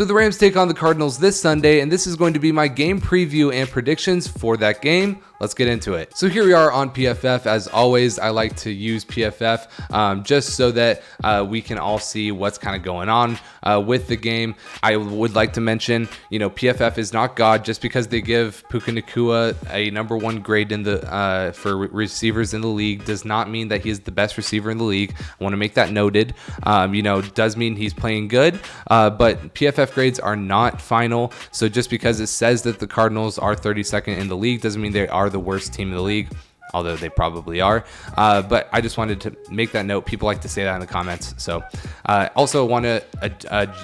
So the Rams take on the Cardinals this Sunday, and this is going to be my game preview and predictions for that game. Let's get into it. So here we are on PFF. As always, I like to use PFF just so that we can all see what's kind of going on with the game. I would like to mention, PFF is not God. Just because they give Puka Nacua a #1 grade in the for receivers in the league does not mean that he is the best receiver in the league. I want to make that noted. Does mean he's playing good, but PFF grades are not final. So just because it says that the Cardinals are 32nd in the league doesn't mean they are the worst team in the league, although they probably are. But I just wanted to make that note. People like to say that in the comments. So also want to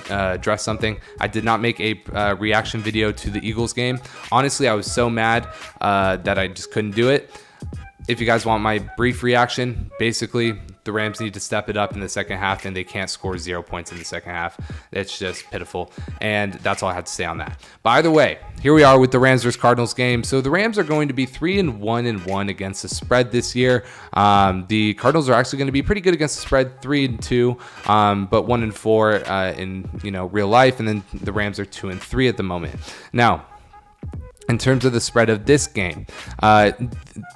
address something. I did not make a reaction video to the Eagles game. Honestly, I was so mad that I just couldn't do it. If you guys want my brief reaction, basically the Rams need to step it up in the second half, and they can't score 0 points in the second half. It's just pitiful, and that's all I have to say on that. By the way, here we are with the Rams versus Cardinals game. So the Rams are going to be 3-1-1 against the spread this year. The Cardinals are actually going to be pretty good against the spread, 3-2, but 1-4 in real life, and then the Rams are 2-3 at the moment. Now, in terms of the spread of this game,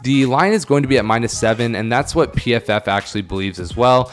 the line is going to be at -7, and that's what PFF actually believes as well.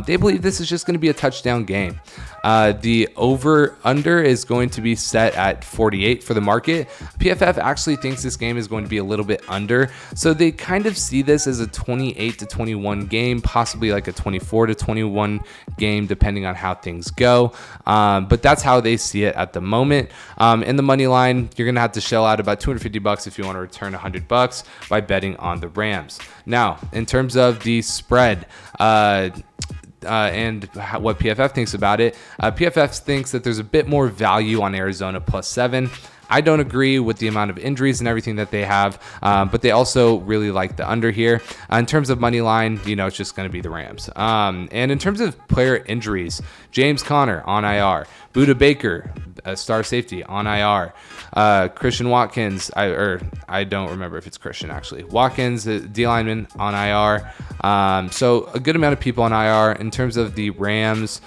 They believe this is just going to be a touchdown game. The over-under is going to be set at 48 for the market. PFF actually thinks this game is going to be a little bit under, so they kind of see this as a 28-21 game, possibly like a 24-21 game, depending on how things go. But that's how they see it at the moment. In the money line, you're going to have to shell out about $250 if you want to return $100 by betting on the Rams. Now, in terms of the spread, and what PFF thinks about it, PFF thinks that there's a bit more value on Arizona +7. I don't agree with the amount of injuries and everything that they have, but they also really like the under here. In terms of money line, it's just going to be the Rams. And in terms of player injuries, James Conner on IR, Budda Baker, star safety, on IR, Christian Watkins, I don't remember if it's Christian actually. Watkins, D lineman, on IR. So a good amount of people on IR. In terms of the Rams,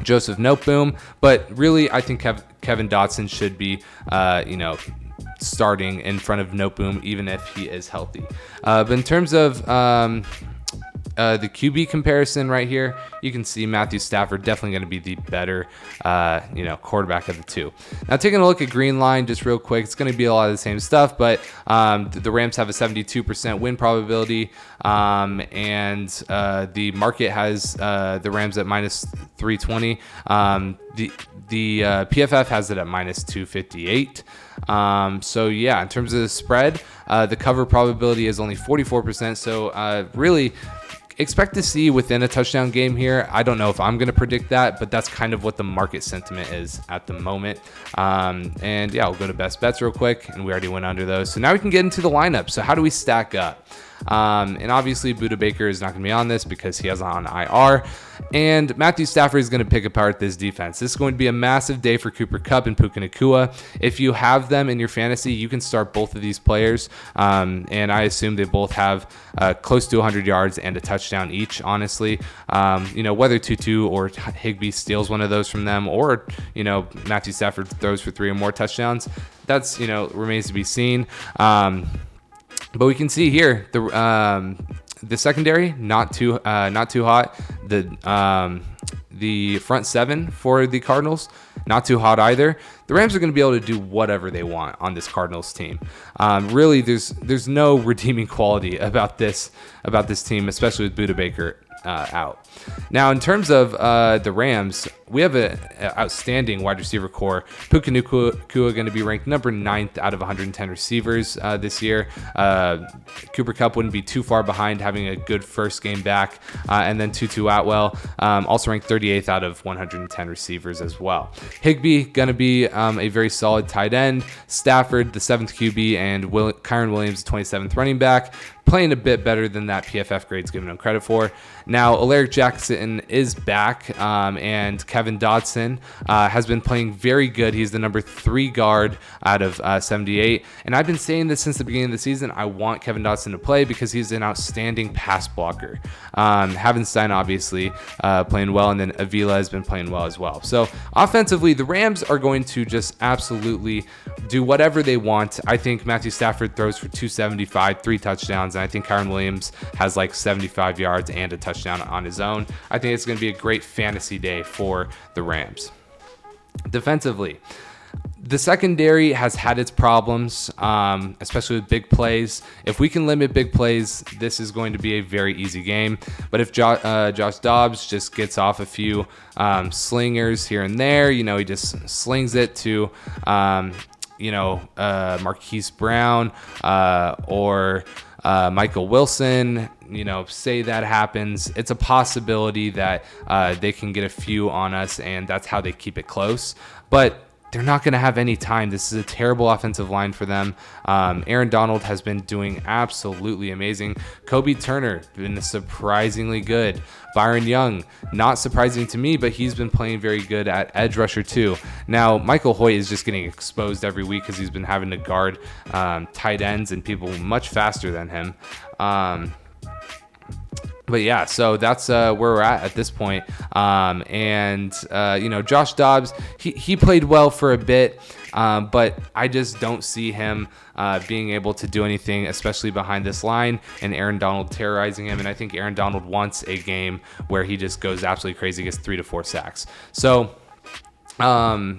Joseph Noteboom, but really I think Kevin Dotson should be, starting in front of Noteboom, even if he is healthy. But in terms of the QB comparison right here, you can see Matthew Stafford definitely going to be the better, quarterback of the two. Now, taking a look at green line just real quick, it's going to be a lot of the same stuff, but the Rams have a 72% win probability, and the market has the Rams at -320. The PFF has it at -258. So yeah, in terms of the spread, the cover probability is only 44%. So really expect to see within a touchdown game here. I don't know if I'm going to predict that, but that's kind of what the market sentiment is at the moment. And yeah, we'll go to best bets real quick, and we already went under those. So now we can get into the lineup. So how do we stack up? And obviously Budda Baker is not going to be on this because he has on IR, and Matthew Stafford is going to pick apart this defense. This is going to be a massive day for Cooper Kupp and Puka Nacua. If you have them in your fantasy, you can start both of these players, and I assume they both have close to 100 yards and a touchdown each, honestly. Whether Tutu or Higbee steals one of those from them, or Matthew Stafford throws for 3 or more touchdowns, that's remains to be seen. But we can see here the secondary not too hot. The front seven for the Cardinals not too hot either. The Rams are going to be able to do whatever they want on this Cardinals team. Really, there's no redeeming quality about this team, especially with Budda Baker out. Now, in terms of the Rams, we have an outstanding wide receiver core. Puka Nacua going to be ranked number 9th out of 110 receivers this year. Cooper Kupp wouldn't be too far behind, having a good first game back. And then Tutu Atwell, also ranked 38th out of 110 receivers as well. Higbee going to be a very solid tight end. Stafford, the 7th QB, and Kyron Williams, the 27th running back. playing a bit better than that PFF grade's giving him credit for. Now, Alaric Jackson is back, and Kevin Dodson has been playing very good. He's the number 3 guard out of 78. And I've been saying this since the beginning of the season. I want Kevin Dodson to play because he's an outstanding pass blocker. Havenstein, obviously, playing well, and then Avila has been playing well as well. So offensively, the Rams are going to just absolutely do whatever they want. I think Matthew Stafford throws for 275, 3 touchdowns, and I think Kyren Williams has like 75 yards and a touchdown on his own. I think it's going to be a great fantasy day for the Rams. Defensively, the secondary has had its problems, especially with big plays. If we can limit big plays, this is going to be a very easy game. But if Josh Dobbs just gets off a few slingers here and there, he just slings it to, Marquise Brown or Michael Wilson, say that happens, it's a possibility that they can get a few on us, and that's how they keep it close. But they're not going to have any time. This is a terrible offensive line for them. Aaron Donald has been doing absolutely amazing. Kobe Turner, been surprisingly good. Byron Young, not surprising to me, but he's been playing very good at edge rusher too. Now, Michael Hoyt is just getting exposed every week because he's been having to guard tight ends and people much faster than him. But yeah, so that's where we're at this point. Josh Dobbs, he played well for a bit, but I just don't see him being able to do anything, especially behind this line, and Aaron Donald terrorizing him. And I think Aaron Donald wants a game where he just goes absolutely crazy, gets 3 to 4 sacks. So our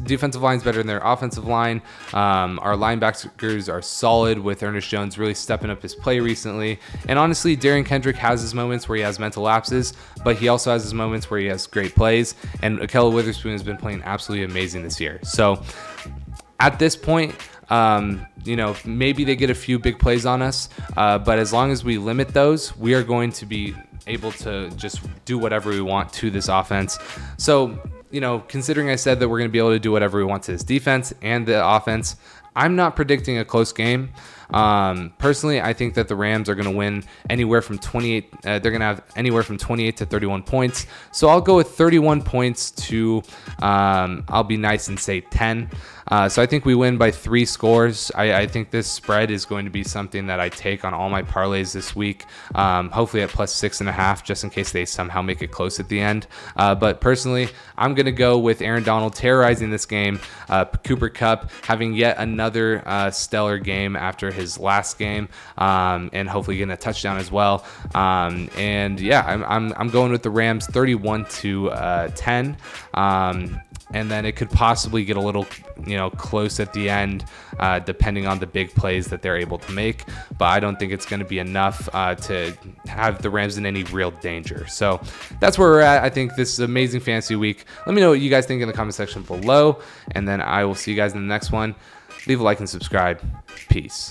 defensive line is better than their offensive line. Our linebackers are solid, with Ernest Jones really stepping up his play recently. And honestly, Darian Kendrick has his moments where he has mental lapses, but he also has his moments where he has great plays. And Ahkello Witherspoon has been playing absolutely amazing this year. So at this point, maybe they get a few big plays on us, but as long as we limit those, we are going to be able to just do whatever we want to this offense. So, considering I said that we're going to be able to do whatever we want to this defense and the offense, I'm not predicting a close game. Personally, I think that the Rams are going to win anywhere from 28. They're going to have anywhere from 28 to 31 points. So I'll go with 31 points to, I'll be nice and say 10. So I think we win by 3 scores. I think this spread is going to be something that I take on all my parlays this week. Hopefully at plus 6.5, just in case they somehow make it close at the end. But personally, I'm going to go with Aaron Donald terrorizing this game. Cooper Kupp having yet another stellar game after his last game, and hopefully getting a touchdown as well. I'm going with the Rams 31 to 10. And then it could possibly get a little, close at the end, depending on the big plays that they're able to make. But I don't think it's going to be enough to have the Rams in any real danger. So that's where we're at. I think this is an amazing fantasy week. Let me know what you guys think in the comment section below, and then I will see you guys in the next one. Leave a like and subscribe. Peace.